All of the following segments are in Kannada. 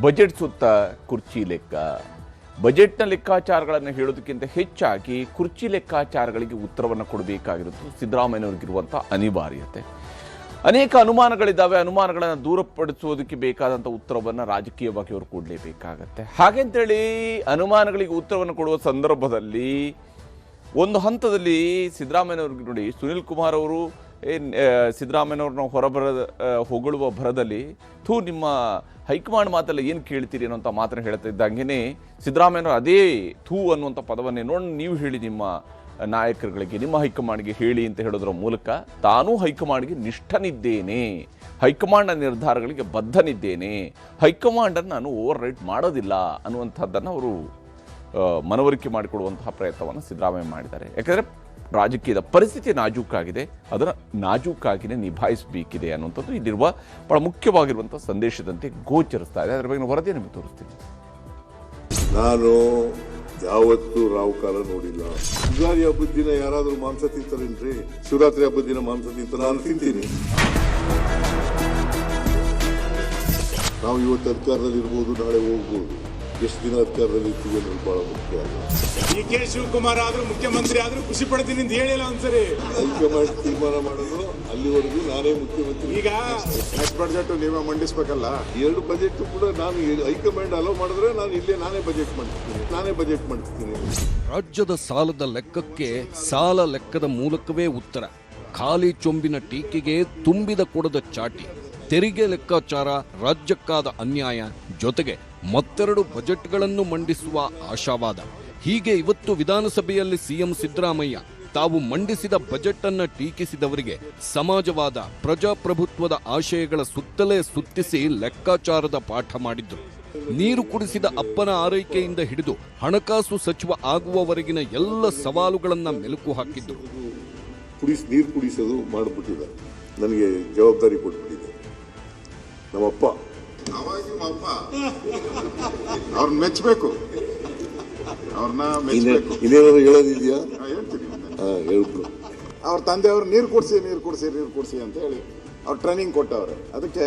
ಬಜೆಟ್ ಸುತ್ತ ಕುರ್ಚಿ ಲೆಕ್ಕ. ಬಜೆಟ್ನ ಲೆಕ್ಕಾಚಾರಗಳನ್ನು ಹೇಳೋದಕ್ಕಿಂತ ಹೆಚ್ಚಾಗಿ ಕುರ್ಚಿ ಲೆಕ್ಕಾಚಾರಗಳಿಗೆ ಉತ್ತರವನ್ನು ಕೊಡಬೇಕಾಗಿರೋದು ಸಿದ್ದರಾಮಯ್ಯನವ್ರಿಗಿರುವಂಥ ಅನಿವಾರ್ಯತೆ. ಅನೇಕ ಅನುಮಾನಗಳಿದ್ದಾವೆ. ಅನುಮಾನಗಳನ್ನು ದೂರಪಡಿಸೋದಕ್ಕೆ ಬೇಕಾದಂಥ ಉತ್ತರವನ್ನು ರಾಜಕೀಯವಾಗಿ ಅವರು ಕೊಡಲೇಬೇಕಾಗತ್ತೆ. ಹಾಗೆಂತೇಳಿ ಅನುಮಾನಗಳಿಗೆ ಉತ್ತರವನ್ನು ಕೊಡುವ ಸಂದರ್ಭದಲ್ಲಿ ಒಂದು ಹಂತದಲ್ಲಿ ಸಿದ್ದರಾಮಯ್ಯನವ್ರಿಗೆ ನೋಡಿ, ಸುನಿಲ್ ಕುಮಾರ್ ಅವರು ಸಿದ್ದರಾಮಯ್ಯನವ್ರನ್ನ ಹೊಗಳುವ ಭರದಲ್ಲಿ ನಿಮ್ಮ ಹೈಕಮಾಂಡ್ ಮಾತೆಲ್ಲ ಏನು ಕೇಳ್ತೀರಿ ಅನ್ನೋಂಥ ಮಾತನ್ನು ಹೇಳ್ತಾ ಇದ್ದಂಗೆ ಸಿದ್ದರಾಮಯ್ಯನವರು ಅದೇ ಅನ್ನುವಂಥ ಪದವನ್ನೇ ನೋಡಿ ನೀವು ಹೇಳಿ ನಿಮ್ಮ ನಾಯಕರುಗಳಿಗೆ, ನಿಮ್ಮ ಹೈಕಮಾಂಡ್ಗೆ ಹೇಳಿ ಅಂತ ಹೇಳೋದ್ರ ಮೂಲಕ ತಾನೂ ಹೈಕಮಾಂಡ್ಗೆ ನಿಷ್ಠನಿದ್ದೇನೆ, ಹೈಕಮಾಂಡ್ನ ನಿರ್ಧಾರಗಳಿಗೆ ಬದ್ಧನಿದ್ದೇನೆ, ಹೈಕಮಾಂಡನ್ನು ನಾನು ಓವರ್ ರೈಟ್ ಮಾಡೋದಿಲ್ಲ ಅನ್ನುವಂಥದ್ದನ್ನು ಅವರು ಮನವರಿಕೆ ಮಾಡಿಕೊಡುವಂತಹ ಪ್ರಯತ್ನವನ್ನು ಸಿದ್ದರಾಮಯ್ಯ ಮಾಡಿದ್ದಾರೆ. ಯಾಕಂದರೆ ರಾಜಕೀಯದ ಪರಿಸ್ಥಿತಿ ನಾಜೂಕಾಗಿದೆ, ಅದನ್ನು ನಾಜೂಕಾಗಿಯೇ ನಿಭಾಯಿಸಬೇಕಿದೆ ಅನ್ನುವಂಥದ್ದು ಇಲ್ಲಿರುವ ಬಹಳ ಮುಖ್ಯವಾಗಿರುವಂಥ ಸಂದೇಶದಂತೆ ಗೋಚರಿಸ್ತಾ ಇದೆ. ಅದರ ಬಗ್ಗೆ ವರದಿ ನಿಮಗೆ ತೋರಿಸ್ತೀನಿ. ನಾನು ಯಾವತ್ತೂ ರಾವು ಕಾಲ ನೋಡಿಲ್ಲ. ಯುಗಾದಿ ಹಬ್ಬದ ದಿನ ಯಾರಾದರೂ ಮಾಂಸ ತಿಂತಾರೇನ್ರಿ? ಶಿವರಾತ್ರಿ ಹಬ್ಬದ ದಿನ ಮಾಂಸ ತಿಂತ ನಾನು ತಿಂತೀನಿ. ನಾವು ಇವತ್ತು ಅಧಿಕಾರದಲ್ಲಿ ಇರ್ಬೋದು, ನಾಳೆ ಹೋಗ್ಬೋದು. ಎಷ್ಟು ದಿನ ಅಧಿಕಾರದಲ್ಲಿ ಇರ್ತೀವಿ ಅನ್ನೋದು ಬಹಳ ಮುಖ್ಯ ಅಲ್ಲ. ಡಿ.ಕೆ. ಶಿವಕುಮಾರ್ ಆದ್ರೂ ಮುಖ್ಯಮಂತ್ರಿ ಆದ್ರೂ ಖುಷಿ ಪಡ್ತೀನಿ ಅಂತ ಹೇಳಿಲ್ಲ ಒಂದ್ಸರಿ. ಹೈಕಮಾಂಡ್ ತೀರ್ಮಾನ ಮಾಡೋದು, ಅಲ್ಲಿವರೆಗೂ ನಾನೇ ಮುಖ್ಯಮಂತ್ರಿ. ಈಗ ನೆಕ್ಸ್ಟ್ ಬಜೆಟ್ ನೀವೇ ಮಂಡಿಸ್ಬೇಕಲ್ಲ. 2 ಬಜೆಟ್ ಕೂಡ ನಾನು ಹೈಕಮಾಂಡ್ ಅಲೋ ಮಾಡಿದ್ರೆ ನಾನು ಇಲ್ಲೇ ನಾನೇ ಬಜೆಟ್ ಮಾಡ್ತೀನಿ. ರಾಜ್ಯದ ಸಾಲದ ಲೆಕ್ಕಕ್ಕೆ ಸಾಲ ಲೆಕ್ಕದ ಮೂಲಕವೇ ಉತ್ತರ. ಖಾಲಿ ಚೊಂಬಿನ ಟೀಕೆಗೆ ತುಂಬಿದ ಕೊಡದ ಚಾಟಿ. ತೆರಿಗೆ ಲೆಕ್ಕಾಚಾರ ರಾಜ್ಯಕ್ಕಾದ ಅನ್ಯಾಯ, ಜೊತೆಗೆ ಮತ್ತೆರಡು ಬಜೆಟ್ಗಳನ್ನು ಮಂಡಿಸುವ ಆಶಾವಾದ. ಹೀಗೆ ಇವತ್ತು ವಿಧಾನಸಭೆಯಲ್ಲಿ ಸಿಎಂ ಸಿದ್ದರಾಮಯ್ಯ ತಾವು ಮಂಡಿಸಿದ ಬಜೆಟ್ ಅನ್ನ ಟೀಕಿಸಿದವರಿಗೆ ಸಮಾಜವಾದ, ಪ್ರಜಾಪ್ರಭುತ್ವದ ಆಶಯಗಳ ಸುತ್ತಲೇ ಸುತ್ತಿಸಿ ಲೆಕ್ಕಾಚಾರದ ಪಾಠ ಮಾಡಿದ್ರು. ನೀರು ಕುಡಿಸಿದ ಅಪ್ಪನ ಆರೈಕೆಯಿಂದ ಹಿಡಿದು ಹಣಕಾಸು ಸಚಿವ ಆಗುವವರೆಗಿನ ಎಲ್ಲ ಸವಾಲುಗಳನ್ನ ಮೆಲುಕು ಹಾಕಿದ್ರು. ನೀರು ಕುಡಿಸೋದು ಮಾಡಿಬಿಟ್ಟಿದೆ, ನನಗೆ ಜವಾಬ್ದಾರಿ ಕೊಟ್ಬಿಟ್ಟಿದೆ ನಮ್ಮಪ್ಪ. ಅವ್ರನ್ನ ಮೆಚ್ಚಬೇಕು, ಅವ್ರನ್ನ ಮೆಚ್ಚಬೇಕು. ಇನ್ನೇನಾದ್ರು ಹೇಳೋದಿದೆಯಾ? ಹೇಳ್ತೀನಿ. ಹೇಳ್ಬಿಡು. ಅವ್ರ ತಂದೆಯವರು ನೀರು ಕುಡಿಸಿ ಅಂತ ಹೇಳಿ ಅವ್ರು ಟ್ರೈನಿಂಗ್ ಕೊಟ್ಟವ್ರೆ. ಅದಕ್ಕೆ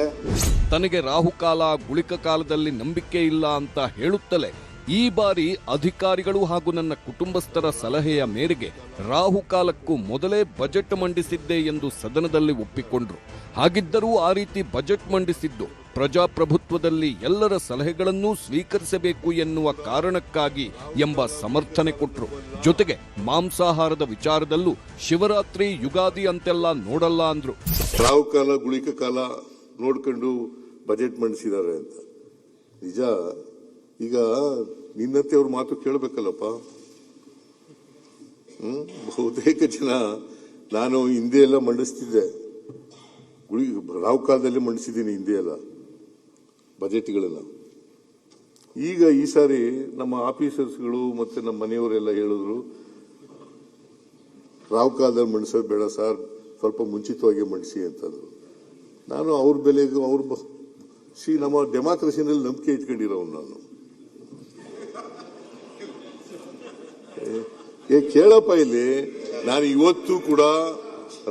ತನಗೆ ರಾಹುಕಾಲ, ಗುಳಿಕ ಕಾಲದಲ್ಲಿ ನಂಬಿಕೆ ಇಲ್ಲ ಅಂತ ಹೇಳುತ್ತಲೇ ಈ ಬಾರಿ ಅಧಿಕಾರಿಗಳು ಹಾಗೂ ನನ್ನ ಕುಟುಂಬಸ್ಥರ ಸಲಹೆಯ ಮೇರೆಗೆ ರಾಹುಕಾಲಕ್ಕೂ ಮೊದಲೇ ಬಜೆಟ್ ಮಂಡಿಸಿದ್ದೆ ಎಂದು ಸದನದಲ್ಲಿ ಒಪ್ಪಿಕೊಂಡ್ರು. ಹಾಗಿದ್ದರೂ ಆ ರೀತಿ ಬಜೆಟ್ ಮಂಡಿಸಿದ್ದು ಪ್ರಜಾಪ್ರಭುತ್ವದಲ್ಲಿ ಎಲ್ಲರ ಸಲಹೆಗಳನ್ನೂ ಸ್ವೀಕರಿಸಬೇಕು ಎನ್ನುವ ಕಾರಣಕ್ಕಾಗಿ ಎಂಬ ಸಮರ್ಥನೆ ಕೊಟ್ರು. ಜೊತೆಗೆ ಮಾಂಸಾಹಾರದ ವಿಚಾರದಲ್ಲೂ ಶಿವರಾತ್ರಿ, ಯುಗಾದಿ ಅಂತೆಲ್ಲ ನೋಡಲ್ಲ ಅಂದ್ರು. ರಾಹುಕಾಲ, ಗುಳಿಕ ಕಾಲ ನೋಡ್ಕೊಂಡು ಬಜೆಟ್ ಮಂಡಿಸಿದ್ದಾರೆ ಅಂತ ನಿಜ. ಈಗ ನಿನ್ನತ್ತೆ ಅವ್ರ ಮಾತು ಕೇಳಬೇಕಲ್ಲಪ್ಪ. ಬಹುತೇಕ ಜನ ನಾನು ಹಿಂದೆ ಎಲ್ಲ ಮಂಡಿಸ್ತಿದ್ದೆ, ರಾವು ಕಾಲದಲ್ಲಿ ಮಂಡಿಸಿದ್ದೀನಿ ಹಿಂದೆ ಎಲ್ಲ ಬಜೆಟ್ಗಳೆಲ್ಲ. ಈಗ ಈ ಸಾರಿ ನಮ್ಮ ಆಫೀಸರ್ಸ್ಗಳು ಮತ್ತೆ ನಮ್ಮ ಮನೆಯವರೆಲ್ಲ ಹೇಳಿದ್ರು, ರಾವು ಕಾಲದಲ್ಲಿ ಮಂಡಿಸೋದು ಬೇಡ ಸರ್, ಸ್ವಲ್ಪ ಮುಂಚಿತವಾಗಿ ಮಂಡಿಸಿ ಅಂತಂದ್ರು. ನಾನು ಅವ್ರ ಬೆಲೆಗೂ ನಮ್ಮ ಡೆಮಾಕ್ರಸಿನಲ್ಲಿ ನಂಬಿಕೆ ಇಟ್ಕೊಂಡಿರೋನು ನಾನು. ಕೇಳಪ್ಪ ಇಲ್ಲಿ, ನಾನು ಇವತ್ತು ಕೂಡ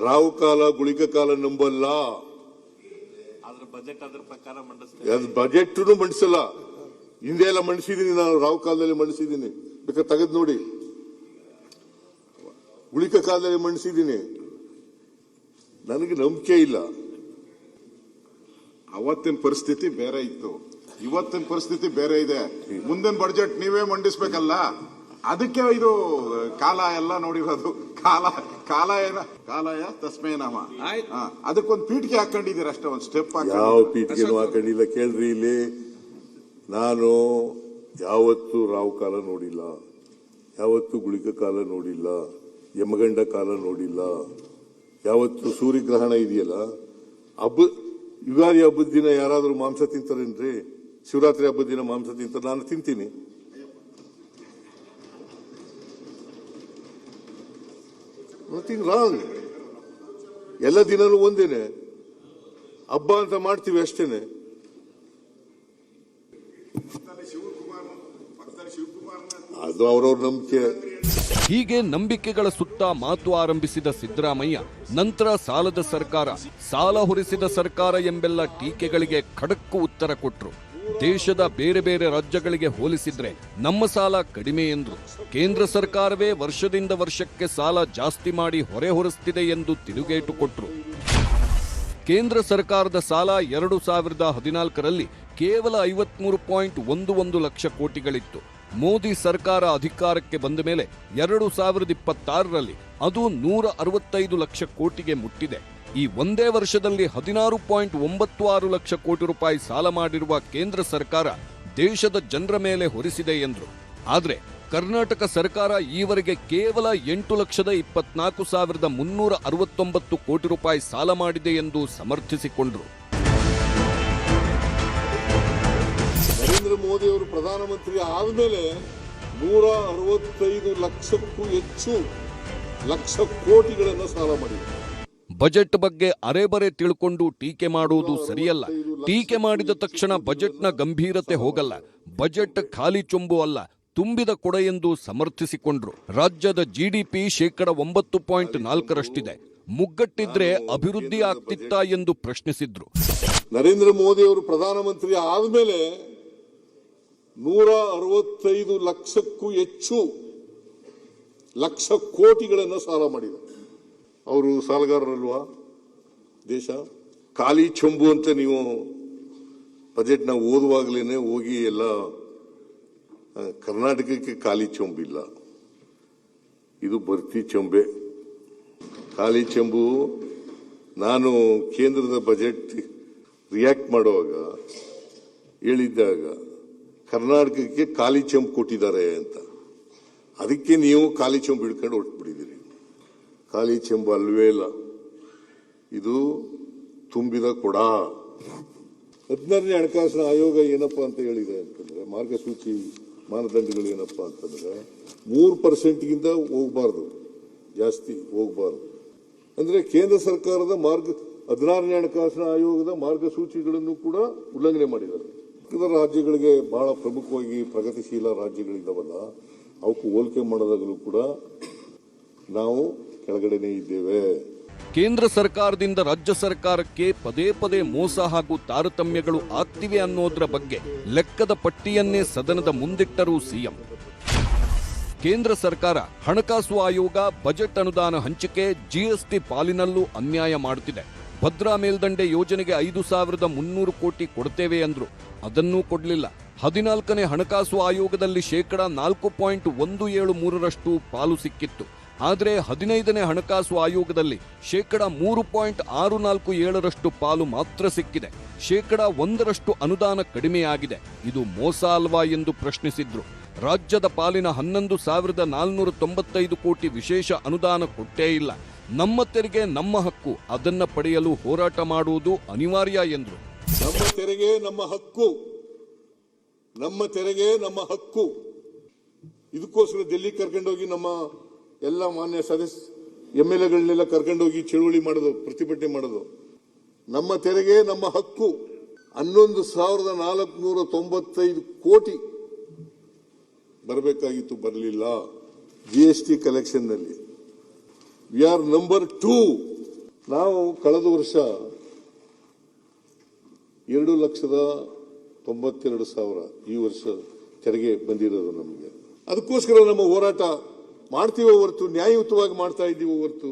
ರಾವು ಕಾಲ, ಗುಳಿಕ ಕಾಲ ನಂಬಲ್ಲ. ಬಜೆಟ್ ಮಂಡಿಸಲ್ಲ. ಹಿಂದೆ ಎಲ್ಲ ಮಂಡಿಸಿದೀನಿ ನಾನು, ರಾವು ಕಾಲದಲ್ಲಿ ಮಂಡಿಸಿದ್ದೀನಿ, ಬೇಕಾದ್ರೆ ತೆಗೆದು ನೋಡಿ. ಗುಳಿಕ ಕಾಲದಲ್ಲಿ ಮಂಡಿಸಿದ್ದೀನಿ, ನನಗೆ ನಂಬಿಕೆ ಇಲ್ಲ. ಅವತ್ತಿನ ಪರಿಸ್ಥಿತಿ ಬೇರೆ ಇತ್ತು, ಇವತ್ತಿನ ಪರಿಸ್ಥಿತಿ ಬೇರೆ ಇದೆ. ಮುಂದಿನ ಬಜೆಟ್ ನೀವೇ ಮಂಡಿಸ್ಬೇಕಲ್ಲ, ಅದಕ್ಕೆ ಇದು ಕಾಲ ಎಲ್ಲ ನೋಡಿರೋದು. ಕಾಲಯ ತಸ್ಮೇ ನಾಮ. ಅದಕ್ಕೊಂದು ಪೀಠಿಗೆ ಹಾಕೊಂಡಿದ್ದೀರ ಅಷ್ಟೇ, ಒಂದು ಸ್ಟೆಪ್. ಯಾವ ಪೀಠಿಗೆನೂ ಹಾಕೊಂಡಿಲ್ಲ. ಕೇಳ್ರಿ ಇಲ್ಲಿ, ನಾನು ಯಾವತ್ತೂ ರಾವು ಕಾಲ ನೋಡಿಲ್ಲ, ಯಾವತ್ತೂ ಗುಳಿಕ ಕಾಲ ನೋಡಿಲ್ಲ, ಯಮಗಂಡ ಕಾಲ ನೋಡಿಲ್ಲ. ಯಾವತ್ತು ಸೂರ್ಯಗ್ರಹಣ ಇದೆಯಲ್ಲ, ಯುಗಾದಿ ಹಬ್ಬದ ದಿನ ಯಾರಾದರೂ ಮಾಂಸ ತಿಂತಾರೇನ್ರಿ? ಶಿವರಾತ್ರಿ ಹಬ್ಬದ ದಿನ ಮಾಂಸ ತಿಂತಾರೆ, ನಾನು ತಿಂತೀನಿ. Nothing wrong. ಎಲ್ಲ ದಿನನೂ ಒಂದೇನೆ, ಹಬ್ಬ ಅಂತ ಮಾಡ್ತೀವಿ ಅಷ್ಟೇನೆ. ಶಿವಕುಮಾರ್ ಅದು ಅವ್ರವ್ರ ನಂಬಿಕೆ. ಹೀಗೆ ನಂಬಿಕೆಗಳ ಸುತ್ತ ಮಾತು ಆರಂಭಿಸಿದ ಸಿದ್ದರಾಮಯ್ಯ ನಂತರ ಸಾಲದ ಸರ್ಕಾರ, ಸಾಲ ಹೊರಿಸಿದ ಸರ್ಕಾರ ಎಂಬೆಲ್ಲ ಟೀಕೆಗಳಿಗೆ ಖಡಕ್ಕು ಉತ್ತರ ಕೊಟ್ರು. ದೇಶದ ಬೇರೆ ಬೇರೆ ರಾಜ್ಯಗಳಿಗೆ ಹೋಲಿಸಿದ್ರೆ ನಮ್ಮ ಸಾಲ ಕಡಿಮೆ ಎಂದ್ರು. ಕೇಂದ್ರ ಸರ್ಕಾರವೇ ವರ್ಷದಿಂದ ವರ್ಷಕ್ಕೆ ಸಾಲ ಜಾಸ್ತಿ ಮಾಡಿ ಹೊರೆ ಹೊರಿಸ್ತಿದೆ ಎಂದು ತಿರುಗೇಟು ಕೊಟ್ರು. ಕೇಂದ್ರ ಸರ್ಕಾರದ ಸಾಲ 2014ರಲ್ಲಿ ಕೇವಲ 53.11 ಲಕ್ಷ ಕೋಟಿಗಳಿತ್ತು. ಮೋದಿ ಸರ್ಕಾರ ಅಧಿಕಾರಕ್ಕೆ ಬಂದ ಮೇಲೆ 2026ರಲ್ಲಿ ಅದು 165 ಲಕ್ಷ ಕೋಟಿಗೆ ಮುಟ್ಟಿದೆ. ಈ ಒಂದೇ ವರ್ಷದಲ್ಲಿ 16.96 ಲಕ್ಷ ಕೋಟಿ ರೂಪಾಯಿ ಸಾಲ ಮಾಡಿರುವ ಕೇಂದ್ರ ಸರ್ಕಾರ ದೇಶದ ಜನರ ಮೇಲೆ ಹೊರಿಸಿದೆ ಎಂದರು. ಆದರೆ ಕರ್ನಾಟಕ ಸರ್ಕಾರ ಈವರೆಗೆ ಕೇವಲ 8,24,369 ಕೋಟಿ ರೂಪಾಯಿ ಸಾಲ ಮಾಡಿದೆ ಎಂದು ಸಮರ್ಥಿಸಿಕೊಂಡರು. ನರೇಂದ್ರ ಮೋದಿ ಅವರು ಪ್ರಧಾನಮಂತ್ರಿ ಆದಮೇಲೆ 165 ಲಕ್ಷಕ್ಕೂ ಹೆಚ್ಚು ಲಕ್ಷ ಕೋಟಿಗಳನ್ನು ಸಾಲ ಮಾಡಿದ್ದಾರೆ. ಬಜೆಟ್ ಬಗ್ಗೆ ಅರೆಬರೆ ತಿಳ್ಕೊಂಡು ಟೀಕೆ ಮಾಡುವುದು ಸರಿಯಲ್ಲ. ಟೀಕೆ ಮಾಡಿದ ತಕ್ಷಣ ಬಜೆಟ್ನ ಗಂಭೀರತೆ ಹೋಗಲ್ಲ. ಬಜೆಟ್ ಖಾಲಿ ಚೊಂಬು ಅಲ್ಲ, ತುಂಬಿದ ಕೊಡ ಎಂದು ಸಮರ್ಥಿಸಿಕೊಂಡ್ರು. ರಾಜ್ಯದ ಜಿಡಿಪಿ 9.4ರಷ್ಟಿದೆ. ಮುಗ್ಗಟ್ಟಿದ್ರೆ ಅಭಿವೃದ್ಧಿ ಆಗ್ತಿತ್ತಾ ಎಂದು ಪ್ರಶ್ನಿಸಿದ್ರು. ನರೇಂದ್ರ ಮೋದಿ ಅವರು ಪ್ರಧಾನಮಂತ್ರಿ ಆದಮೇಲೆ 165 ಲಕ್ಷಕ್ಕೂ ಹೆಚ್ಚು ಲಕ್ಷ ಕೋಟಿಗಳನ್ನು ಸಾಲ ಮಾಡಿದ್ದಾರೆ. ಅವರು ಸಾಲಗಾರರಲ್ವಾ ದೇಶ? ಖಾಲಿ ಚೊಂಬು ಅಂತ ನೀವು ಬಜೆಟ್ನ ಓದುವಾಗಲೇ ಹೋಗಿ ಎಲ್ಲ ಕರ್ನಾಟಕಕ್ಕೆ ಖಾಲಿ ಚೊಂಬಿಲ್ಲ, ಇದು ಭರ್ತಿ ಚೊಂಬೆ. ಖಾಲಿ ಚೊಂಬು ನಾನು ಕೇಂದ್ರದ ಬಜೆಟ್ ರಿಯಾಕ್ಟ್ ಮಾಡುವಾಗ ಹೇಳಿದ್ದಾಗ ಕರ್ನಾಟಕಕ್ಕೆ ಖಾಲಿ ಚೊಂಬು ಕೊಟ್ಟಿದ್ದಾರೆ ಅಂತ. ಅದಕ್ಕೆ ನೀವು ಖಾಲಿ ಚೊಂಬು ಹಿಡ್ಕೊಂಡು ಹೊರಟ್ಬಿಟ್ಟಿದ್ದೀರಿ. ಖಾಲಿ ಚೆಂಬು ಅಲ್ವೇ ಇಲ್ಲ, ಇದು ತುಂಬಿದ ಕೊಡ. 14ನೇ ಹಣಕಾಸಿನ ಆಯೋಗ ಏನಪ್ಪಾ ಅಂತ ಹೇಳಿದೆ ಅಂತಂದ್ರೆ, ಮಾರ್ಗಸೂಚಿ ಮಾನದಂಡಗಳು ಏನಪ್ಪಾ ಅಂತಂದ್ರೆ 3%ಗಿಂತ ಹೋಗಬಾರ್ದು, ಜಾಸ್ತಿ ಹೋಗಬಾರ್ದು. ಅಂದ್ರೆ ಕೇಂದ್ರ ಸರ್ಕಾರದ 16ನೇ ಹಣಕಾಸಿನ ಆಯೋಗದ ಮಾರ್ಗಸೂಚಿಗಳನ್ನು ಕೂಡ ಉಲ್ಲಂಘನೆ ಮಾಡಿದ್ದಾರೆ. ರಾಜ್ಯಗಳಿಗೆ ಬಹಳ ಪ್ರಮುಖವಾಗಿ ಪ್ರಗತಿಶೀಲ ರಾಜ್ಯಗಳಿದ್ದಾವಲ್ಲ, ಅವಕ್ಕೂ ಹೋಲಿಕೆ ಮಾಡೋದಾಗಲೂ ಕೂಡ ನಾವು ಕೆಳಗಡೆನೇ ಇದ್ದೇವೆ. ಕೇಂದ್ರ ಸರ್ಕಾರದಿಂದ ರಾಜ್ಯ ಸರ್ಕಾರಕ್ಕೆ ಪದೇ ಪದೇ ಮೋಸ ಹಾಗೂ ತಾರತಮ್ಯಗಳು ಆಗ್ತಿವೆ ಅನ್ನೋದ್ರ ಬಗ್ಗೆ ಲೆಕ್ಕದ ಪಟ್ಟಿಯನ್ನೇ ಸದನದ ಮುಂದಿಟ್ಟರು ಸಿಎಂ. ಕೇಂದ್ರ ಸರ್ಕಾರ, ಹಣಕಾಸು ಆಯೋಗ ಬಜೆಟ್ ಅನುದಾನ ಹಂಚಿಕೆ, ಜಿಎಸ್ಟಿ ಪಾಲಿನಲ್ಲೂ ಅನ್ಯಾಯ ಮಾಡುತ್ತಿದೆ. ಭದ್ರಾ ಮೇಲ್ದಂಡೆ ಯೋಜನೆಗೆ 5,300 ಕೋಟಿ ಕೊಡ್ತೇವೆ ಅಂದ್ರು, ಅದನ್ನೂ ಕೊಡ್ಲಿಲ್ಲ. 14ನೇ ಹಣಕಾಸು ಆಯೋಗದಲ್ಲಿ 4.173% ಪಾಲು ಸಿಕ್ಕಿತ್ತು. ಆದರೆ 15ನೇ ಹಣಕಾಸು ಆಯೋಗದಲ್ಲಿ 3.647% ಪಾಲು ಮಾತ್ರ ಸಿಕ್ಕಿದೆ. 1% ಅನುದಾನ ಕಡಿಮೆಯಾಗಿದೆ. ಇದು ಮೋಸ ಅಲ್ವಾ ಎಂದು ಪ್ರಶ್ನಿಸಿದ್ರು. ರಾಜ್ಯದ ಪಾಲಿನ 11,495 ಕೋಟಿ ವಿಶೇಷ ಅನುದಾನ ಕೊಟ್ಟೇ ಇಲ್ಲ. ನಮ್ಮ ತೆರಿಗೆ ನಮ್ಮ ಹಕ್ಕು, ಅದನ್ನ ಪಡೆಯಲು ಹೋರಾಟ ಮಾಡುವುದು ಅನಿವಾರ್ಯ ಎಂದರು. ನಮ್ಮ ತೆರಿಗೆ ನಮ್ಮ ಹಕ್ಕು, ನಮ್ಮ ತೆರಿಗೆ ನಮ್ಮ ಹಕ್ಕು. ಇದಕ್ಕೋಸ್ಕರ ಡೆಲ್ಲಿ ಕರ್ಕೊಂಡೋಗಿ ನಮ್ಮ ಎಲ್ಲ ಮಾನ್ಯ ಸದಸ್ಯ MLAಗಳನ್ನೆಲ್ಲ ಕರ್ಕೊಂಡೋಗಿ ಚಳುವಳಿ ಮಾಡೋದು, ಪ್ರತಿಭಟನೆ ಮಾಡೋದು. ನಮ್ಮ ತೆರಿಗೆ ನಮ್ಮ ಹಕ್ಕು. 11,495 ಕೋಟಿ ಬರಬೇಕಾಗಿತ್ತು, ಬರಲಿಲ್ಲ. GST ಕಲೆಕ್ಷನ್ ನಲ್ಲಿ ವಿ ಆರ್ ನಂಬರ್ 2. ನಾವು ಕಳೆದ ವರ್ಷ 2,92,000 ಈ ವರ್ಷ ತೆರಿಗೆ ಬಂದಿರೋದು ನಮಗೆ. ಅದಕ್ಕೋಸ್ಕರ ನಮ್ಮ ಹೋರಾಟ ಮಾಡ್ತೀವೋ ಹೊರತು, ನ್ಯಾಯಯುತವಾಗಿ ಮಾಡ್ತಾ ಇದ್ದೀವೋ ಹೊರತು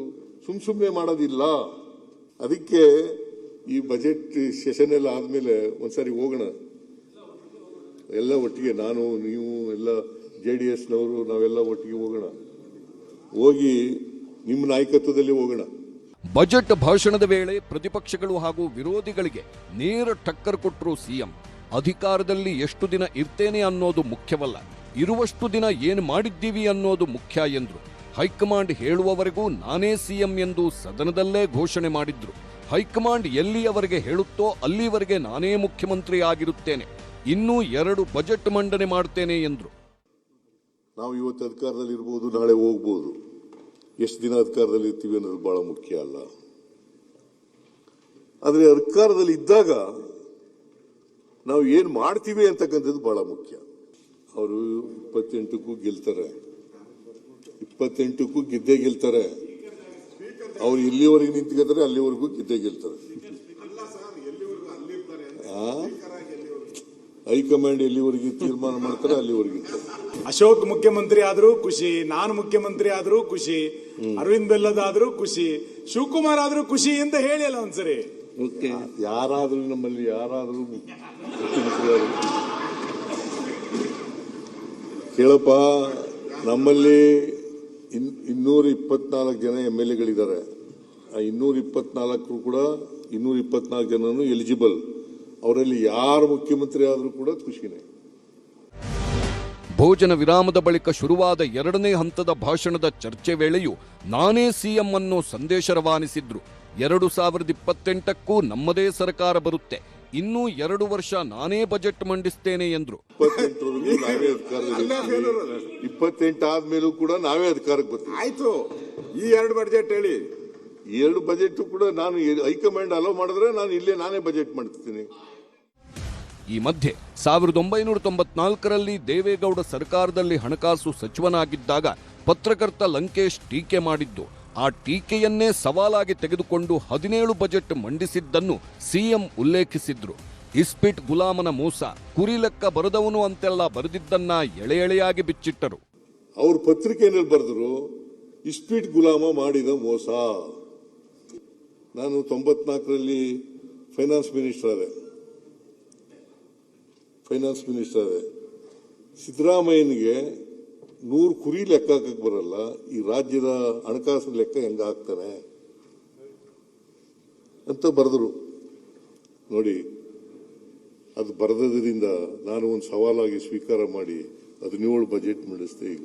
ಸುಮ್ಮನೆ ಮಾಡೋದಿಲ್ಲ. ಅದಕ್ಕೆ ಈ ಬಜೆಟ್ ಸೆಷನ್ ಎಲ್ಲ ಆದ್ಮೇಲೆ ಒಂದ್ಸಾರಿ ಹೋಗೋಣ, ಎಲ್ಲ ಒಟ್ಟಿಗೆ, ನಾನು ನೀವು ಎಲ್ಲ JDSನವರು ನಾವೆಲ್ಲ ಒಟ್ಟಿಗೆ ಹೋಗೋಣ, ಹೋಗಿ ನಿಮ್ಮ ನಾಯಕತ್ವದಲ್ಲಿ ಹೋಗೋಣ. ಬಜೆಟ್ ಭಾಷಣದ ವೇಳೆ ಪ್ರತಿಪಕ್ಷಗಳು ಹಾಗೂ ವಿರೋಧಿಗಳಿಗೆ ನೇರ ಟಕ್ಕರ್ ಕೊಟ್ಟರು ಸಿಎಂ. ಅಧಿಕಾರದಲ್ಲಿ ಎಷ್ಟು ದಿನ ಇರ್ತೇನೆ ಅನ್ನೋದು ಮುಖ್ಯವಲ್ಲ, ಇರುವಷ್ಟು ದಿನ ಏನು ಮಾಡಿದ್ದೀವಿ ಅನ್ನೋದು ಮುಖ್ಯ ಎಂದ್ರು. ಹೈಕಮಾಂಡ್ ಹೇಳುವವರೆಗೂ ನಾನೇ ಸಿಎಂ ಎಂದು ಸದನದಲ್ಲೇ ಘೋಷಣೆ ಮಾಡಿದ್ರು. ಹೈಕಮಾಂಡ್ ಎಲ್ಲಿಯವರೆಗೆ ಹೇಳುತ್ತೋ ಅಲ್ಲಿವರೆಗೆ ನಾನೇ ಮುಖ್ಯಮಂತ್ರಿ ಆಗಿರುತ್ತೇನೆ, ಇನ್ನೂ 2 ಬಜೆಟ್ ಮಂಡನೆ ಮಾಡ್ತೇನೆ ಎಂದ್ರು. ನಾವು ಇವತ್ತು ಅಧಿಕಾರದಲ್ಲಿ ಇರ್ಬೋದು, ನಾಳೆ ಹೋಗ್ಬೋದು. ಎಷ್ಟು ದಿನ ಅಧಿಕಾರದಲ್ಲಿ ಇರ್ತೀವಿ ಅನ್ನೋದು ಬಹಳ ಮುಖ್ಯ ಅಲ್ಲ. ಆದರೆ ಅಧಿಕಾರದಲ್ಲಿ ಇದ್ದಾಗ ನಾವು ಏನು ಮಾಡ್ತೀವಿ ಅಂತಕ್ಕಂಥದ್ದು ಬಹಳ ಮುಖ್ಯ. ಅವರು 28ಕ್ಕೂ ಗೆಲ್ತಾರೆ, 28ಕ್ಕೂ ಗೆದ್ದೇ ಗೆಲ್ತಾರೆ. ಅವ್ರು ಎಲ್ಲಿವರೆಗೆ ನಿಂತ್ಕೊತಾರೆ ಅಲ್ಲಿವರೆಗೂ ಗೆದ್ದೇ ಗೆಲ್ತಾರೆ. ಹೈಕಮಾಂಡ್ ಎಲ್ಲಿವರೆಗೆ ತೀರ್ಮಾನ ಮಾಡ್ತಾರೆ ಅಲ್ಲಿವರೆಗೆ ಇರ್ತಾರೆ. ಅಶೋಕ್ ಮುಖ್ಯಮಂತ್ರಿ ಆದ್ರೂ ಖುಷಿ, ನಾನು ಮುಖ್ಯಮಂತ್ರಿ ಆದ್ರೂ ಖುಷಿ, ಅರವಿಂದ್ ಬೆಲ್ಲದಾದ್ರೂ ಖುಷಿ, ಶಿವಕುಮಾರ್ ಆದ್ರೂ ಖುಷಿ ಅಂತ ಹೇಳಿ ಅಲ್ಲ ಒಂದ್ಸರಿ. ಯಾರಾದ್ರೂ ನಮ್ಮಲ್ಲಿ ಯಾರಾದ್ರೂ ಮುಖ್ಯಮಂತ್ರಿ ಆದ್ರೂ ಕೇಳಪ್ಪ, ನಮ್ಮಲ್ಲಿ 224 ಜನ MLAಗಳಿದ್ದಾರೆ. ಆ 224 ಕೂಡ 224 ಜನನು ಎಲಿಜಿಬಲ್. ಅವರಲ್ಲಿ ಯಾರು ಮುಖ್ಯಮಂತ್ರಿ ಆದರೂ ಕೂಡ ಖುಷಿನೇ. ಭೋಜನ ವಿರಾಮದ ಬಳಿಕ ಶುರುವಾದ 2ನೇ ಹಂತದ ಭಾಷಣದ ಚರ್ಚೆ ವೇಳೆಯೂ ನಾನೇ ಸಿಎಂ ಅನ್ನೋ ಸಂದೇಶ ರವಾನಿಸಿದ್ರು. 2028ಕ್ಕೂ ನಮ್ಮದೇ ಸರ್ಕಾರ ಬರುತ್ತೆ, ಇನ್ನೂ 2 ವರ್ಷ ನಾನೇ ಬಜೆಟ್ ಮಂಡಿಸ್ತೇನೆ ಎಂದ್ರು. 28 ನಾವೇ ಅಧಿಕಾರದಲ್ಲಿ, 28 ಆದ್ಮೇಲೂ ಕೂಡ ನಾವೇ ಅಧಿಕಾರಕ್ಕೆ ಬರ್ತೀವಿ. ಆಯ್ತು, ಈ 2 ಬಜೆಟ್ ಹೇಳಿ. 2 ಬಜೆಟ್ ಕೂಡ ನಾನು ಹೈಕಮಾಂಡ್ ಅಲೋ ಮಾಡಿದ್ರೆ ನಾನು ಇಲ್ಲೇ ನಾನೇ ಬಜೆಟ್ ಮಾಡ್ತೀನಿ. ಈ ಮಧ್ಯೆ 1994ರಲ್ಲಿ ದೇವೇಗೌಡ ಸರ್ಕಾರದಲ್ಲಿ ಹಣಕಾಸು ಸಚಿವನಾಗಿದ್ದಾಗ ಪತ್ರಕರ್ತ ಲಂಕೇಶ್ ಟೀಕೆ ಮಾಡಿದ್ದು, ಆ ಟೀಕೆಯನ್ನೇ ಸವಾಲಾಗಿ ತೆಗೆದುಕೊಂಡು 17 ಬಜೆಟ್ ಮಂಡಿಸಿದ್ದನ್ನು ಸಿಎಂ ಉಲ್ಲೇಖಿಸಿದ್ರು. ಇಸ್ಪಿಟ್ ಗುಲಾಮನ ಮೋಸ, ಕುರಿ ಲೆಕ್ಕ ಬರೆದವನು ಅಂತೆಲ್ಲ ಬರೆದಿದ್ದನ್ನ ಎಳೆ ಎಳೆಯಾಗಿ ಬಿಚ್ಚಿಟ್ಟರು. ಅವ್ರ ಪತ್ರಿಕೆಯಲ್ಲಿ ಬರೆದ್ರು, ಇಸ್ಪಿಟ್ ಗುಲಾಮ ಮಾಡಿದ ಮೋಸ. ನಾನು 94ರಲ್ಲಿ ಫೈನಾನ್ಸ್ ಮಿನಿಸ್ಟರ್ ಆದೆ. ಸಿದ್ದರಾಮಯ್ಯನಿಗೆ 100 ಕುರಿ ಲೆಕ್ಕ ಹಾಕಕ್ಕೆ ಬರಲ್ಲ, ಈ ರಾಜ್ಯದ ಹಣಕಾಸಿನ ಲೆಕ್ಕ ಹೆಂಗ ಹಾಕ್ತಾನೆ ಅಂತ ಬರೆದ್ರು. ನೋಡಿ, ಅದು ಬರೆದದ್ರಿಂದ ನಾನು ಒಂದು ಸವಾಲಾಗಿ ಸ್ವೀಕಾರ ಮಾಡಿ 17 ಬಜೆಟ್ ಮಂಡಿಸಿದೆ. ಈಗ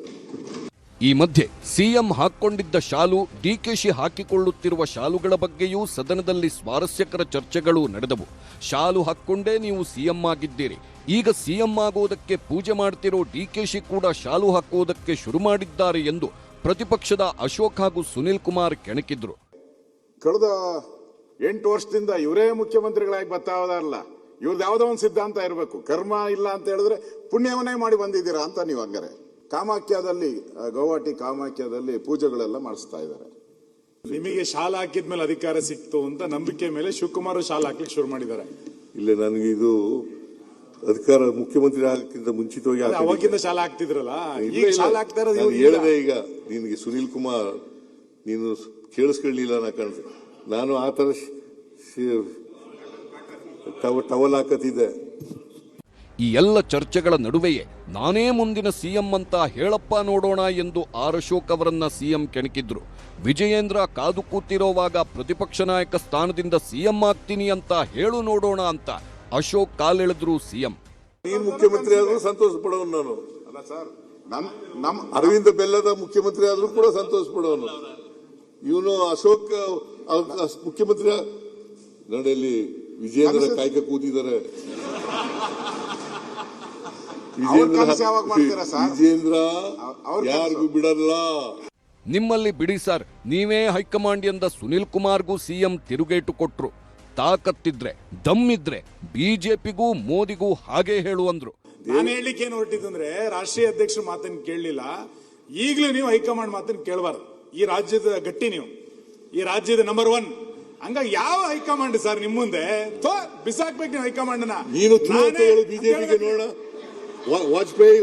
ಈ ಮಧ್ಯೆ ಸಿಎಂ ಹಾಕೊಂಡಿದ್ದ ಶಾಲು, ಡಿಕೆಶಿ ಹಾಕಿಕೊಳ್ಳುತ್ತಿರುವ ಶಾಲುಗಳ ಬಗ್ಗೆಯೂ ಸದನದಲ್ಲಿ ಸ್ವಾರಸ್ಯಕರ ಚರ್ಚೆಗಳು ನಡೆದವು. ಶಾಲು ಹಾಕ್ಕೊಂಡೇ ನೀವು ಸಿಎಂ ಆಗಿದ್ದೀರಿ, ಈಗ ಸಿಎಂ ಆಗೋದಕ್ಕೆ ಪೂಜೆ ಮಾಡ್ತಿರೋ ಡಿಕೆಶಿ ಕೂಡ ಶಾಲು ಹಾಕೋದಕ್ಕೆ ಶುರು ಮಾಡಿದ್ದಾರೆ ಎಂದು ಪ್ರತಿಪಕ್ಷದ ಅಶೋಕ್ ಹಾಗೂ ಸುನಿಲ್ ಕುಮಾರ್ ಕೆಣಕಿದ್ರು. ಕಳೆದ 8 ವರ್ಷದಿಂದ ಇವರೇ ಮುಖ್ಯಮಂತ್ರಿಗಳಾಗಿ ಬರ್ತಾವದಾರಲ್ಲ, ಇವ್ರದ್ದು ಯಾವುದೋ ಒಂದು ಸಿದ್ಧಾಂತ ಇರಬೇಕು. ಕರ್ಮ ಇಲ್ಲ ಅಂತ ಹೇಳಿದ್ರೆ ಪುಣ್ಯವನ್ನೇ ಮಾಡಿ ಬಂದಿದ್ದೀರಾ ಅಂತ ನೀವು ಹಂಗಾರೆ. ಕಾಮಾಖ್ಯದಲ್ಲಿ, ಗೌಹಾಟಿ ಕಾಮಾಖ್ಯದಲ್ಲಿ ಪೂಜೆಗಳೆಲ್ಲ ಮಾಡಿಸ್ತಾ ಇದ್ದಾರೆ. ನಿಮಗೆ ಶಾಲ ಹಾಕಿದ್ಮೇಲೆ ಅಧಿಕಾರ ಸಿಕ್ತು ಅಂತ ನಂಬಿಕೆ ಮೇಲೆ ಶಿವಕುಮಾರ್ ಶಾಲ ಹಾಕ್ಲಿಕ್ಕೆ ಶುರು ಮಾಡಿದ್ದಾರೆ. ಇಲ್ಲ, ನನಗೆ ಇದು ಅಧಿಕಾರ ಮುಖ್ಯಮಂತ್ರಿ ಆಗಕ್ಕಿಂತ ಮುಂಚಿತವಾಗಿ ಅವಾಗಿಂದ ಶಾಲ ಹಾಕ್ತಿದ್ರಲ್ಲ, ಈಗ ಶಾಲ ಹಾಕ್ತಾ ಇರೋದು ಹೇಳಿದೆ. ಈಗ ನಿನಗೆ ಸುನೀಲ್ ಕುಮಾರ್, ನೀನು ಕೇಳಿಸ್ಕೊಳ್ಳಿಲ್ಲ ನಾ ಕಾಣಿಸ್, ನಾನು ಆ ತರ ಟವಲ್ ಹಾಕತ್ತಿದ್ದೆ. ಈ ಎಲ್ಲ ಚರ್ಚೆಗಳ ನಡುವೆಯೇ ನಾನೇ ಮುಂದಿನ ಸಿಎಂ ಅಂತ ಹೇಳಪ್ಪ ನೋಡೋಣ ಎಂದು ಅಶೋಕ್ ಅವರನ್ನ ಸಿಎಂ ಕೆಣಕಿದ್ರು. ವಿಜಯೇಂದ್ರ ಕಾದು ಕೂತಿರೋವಾಗ ಪ್ರತಿಪಕ್ಷ ನಾಯಕ ಸ್ಥಾನದಿಂದ ಸಿಎಂ ಆಗ್ತೀನಿ ಅಂತ ಹೇಳು ನೋಡೋಣ ಅಂತ ಅಶೋಕ್ ಕಾಲೆಳೆದ್ರು ಸಿಎಂ. ನೀನು ಮುಖ್ಯಮಂತ್ರಿ ಆದ್ರೂ ಸಂತೋಷ ಪಡೋನು ನಾನು. ಅಲ್ಲ ಸರ್, ಅರವಿಂದ ಬೆಲ್ಲದ ಮುಖ್ಯಮಂತ್ರಿ ಆದ್ರೂ ಕೂಡ ಸಂತೋಷ ಪಡೋನು. ಇವನು ಅಶೋಕ್ ಮುಖ್ಯಮಂತ್ರಿ ನಡೆಯಲ್ಲಿ ವಿಜಯೇಂದ್ರ ಕಾಯ್ಕ ಕೂತಿದ್ದಾರೆ. ವಿಜಯೇಂದ್ರ ಯಾರಿಗೂ ಬಿಡಲ್ಲ. ನಿಮ್ಮಲ್ಲಿ ಬಿಡಿ ಸರ್, ನೀವೇ ಹೈಕಮಾಂಡ್ ಎಂದ ಸುನಿಲ್ ಕುಮಾರ್ಗೂ ಸಿಎಂ ತಿರುಗೇಟು ಕೊಟ್ರು. ತಾಕತ್ತಿದ್ರೆ, ದಮ್ಮಿದ್ರೆ ಬಿಜೆಪಿಗೂ ಮೋದಿಗೂ ಹಾಗೆ ಹೇಳು ಅಂದ್ರು. ನಾನು ಹೇಳಲಿಕ್ಕೆ ಏನು ಹೊರಟಿದ್ದಂದ್ರೆ, ರಾಷ್ಟ್ರೀಯ ಅಧ್ಯಕ್ಷರು ಮಾತನ್ನು ಕೇಳಲಿಲ್ಲ, ಈಗಲೂ ನೀವು ಹೈಕಮಾಂಡ್ ಮಾತನ್ನು ಕೇಳಬಾರ್ದು. ಈ ರಾಜ್ಯದ ಗಟ್ಟಿ ನೀವು, ಈ ರಾಜ್ಯದ ನಂಬರ್ 1. ಹಂಗಾಗಿ ಯಾವ ಹೈಕಮಾಂಡ್ ಸರ್ ನಿಮ್ ಮುಂದೆ ಬಿಸಾಕ್ಬೇಕು ನೀವು ಹೈಕಮಾಂಡ್. ನೀನು ಬಿಜೆಪಿಗೆ ನೋಡ, ವಾಜಪೇಯಿ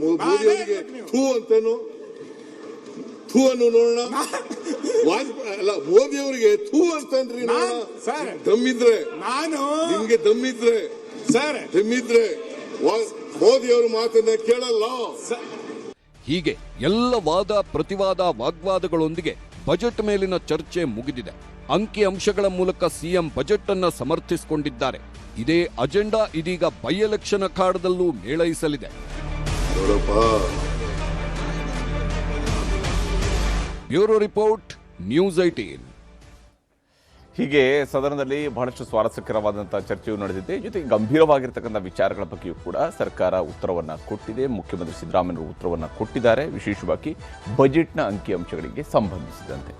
ಮೋದಿ ಅವರಿಗೆ ಥೂ ಅಂತೇನು, ಥೂ ಅನ್ನು ನೋಡೋಣ. ವಾಜಪೇಯಿ ಅಲ್ಲ, ಮೋದಿ ಅವರಿಗೆ ಥೂ ಅಂತನ್ರಿ. ದಮ್ಮಿದ್ರೆ, ನಿಮ್ಗೆ ದಮ್ಮಿದ್ರೆ ಮೋದಿ ಅವ್ರ ಮಾತನ್ನ ಕೇಳಲ್ಲ. ಹೀಗೆ ಎಲ್ಲ ವಾದ ಪ್ರತಿವಾದ ವಾಗ್ವಾದಗಳೊಂದಿಗೆ ಬಜೆಟ್ ಮೇಲಿನ ಚರ್ಚೆ ಮುಗಿದಿದೆ. ಅಂಕಿ ಅಂಶಗಳ ಮೂಲಕ ಸಿಎಂ ಬಜೆಟ್ ಅನ್ನ ಸಮರ್ಥಿಸಿಕೊಂಡಿದ್ದಾರೆ. ಇದೇ ಅಜೆಂಡಾ ಇದೀಗ ಬೈ ಎಲೆಕ್ಷನ್ ಅಖಾಡದಲ್ಲೂ ಮೇಳೈಸಲಿದೆ. Bureau report, news 18. ಹೀಗೆ ಸದನದಲ್ಲಿ ಬಹಳಷ್ಟು ಸ್ವಾರಸ್ಯಕರವಾದಂತಹ ಚರ್ಚೆಯು ನಡೆದಿದೆ. ಜೊತೆಗೆ ಗಂಭೀರವಾಗಿರ್ತಕ್ಕಂಥ ವಿಚಾರಗಳ ಬಗ್ಗೆಯೂ ಕೂಡ ಸರ್ಕಾರ ಉತ್ತರವನ್ನು ಕೊಟ್ಟಿದೆ. ಮುಖ್ಯಮಂತ್ರಿ ಸಿದ್ದರಾಮಯ್ಯ ಉತ್ತರವನ್ನು ಕೊಟ್ಟಿದ್ದಾರೆ, ವಿಶೇಷವಾಗಿ ಬಜೆಟ್ನ ಅಂಕಿಅಂಶಗಳಿಗೆ ಸಂಬಂಧಿಸಿದಂತೆ.